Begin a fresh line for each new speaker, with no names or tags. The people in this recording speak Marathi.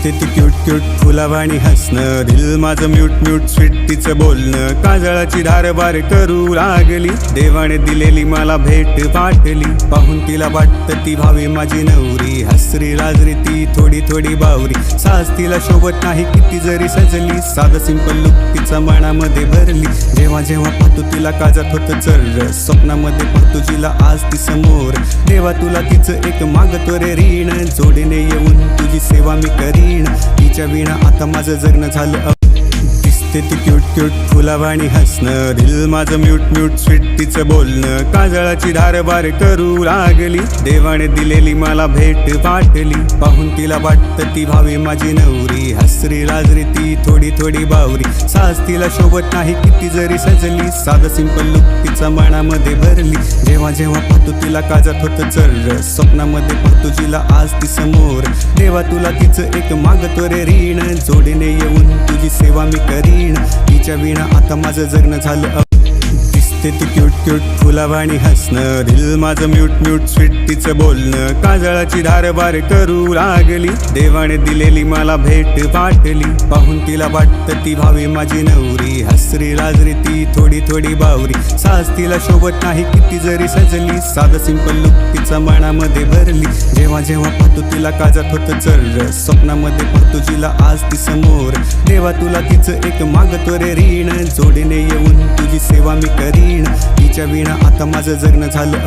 दिसते ती क्यूट क्यूट फुलावाणी हसणं, दिल माझं म्यूट म्यूट स्वीट तिचं बोलणं, काजळाची धार बार करू लागली, देवाने दिलेली मला भेट पाठली, पाहून तिला वाटतं ती भावी माझी नवरी, हसरी लाजरी ती थोडी थोडी बावरी, साज तिला शोभत नाही किती जरी सजली, साधं सिंपल लुक तिचा मनामध्ये भरली, जेव्हा जेव्हा पाहतो तिला काजत होतं चर्र, स्वप्नामध्ये पाहतो तिला आज ती समोर, देवा तुला तिचं एक मागतो रे ऋण, जोडीने येऊन तुझी सेवा मी करीन, तिच्या विना आता माझं जगणं झालं दिसते ती क्यूट क्यूट फुलावाणी हसणं, दिल माझं म्यूट म्यूट स्वीट तिचं बोलणं, काजळाची धार बार करू लागली, देवाने दिलेली मला भेट पाठली, पाहून तिला वाटतं ती भावी माझी नवरी, हसरी लाजरी ती थोडी थोडी बावरी, साज तिला शोभत नाही किती जरी सजली, साधं सिंपल लुक तिचा मनामध्ये भरली, जेव्हा जेव्हा पाहतो तिला काजत होतं चर्र, स्वप्नामध्ये पाहतो तिला आज ती समोर, देवा तुला तिचं एक मागतो रे ऋण, जोडीने येऊन तुझी सेवा मी करीन, तिच्या विना आता माझं जगणं झालं दिसते ती क्यूट क्यूट फुलावाणी हसणं, दिल माझं म्यूट म्यूट स्वीट तिचं बोलणं, काजळाची धार बार करू लागली, देवाने दिलेली मला भेट पाठली, पाहून तिला वाटतं ती भावी माझी नवरी, हसरी लाजरी ती थोडी थोडी बावरी, साज तिला शोभत नाही किती जरी सजली, साधं सिंपल लुक तिचा मनामध्ये भरली, जेव्हा जेव्हा पाहतो तिला काजत होतं चर्र, स्वप्नामध्ये पाहतो तिला आज ती समोर, देवा तुला तिचं एक मागतो रे ऋण, जोडीने येऊन तुझी सेवा मी करीन, तिच्या विना आता माझं जगणं झालं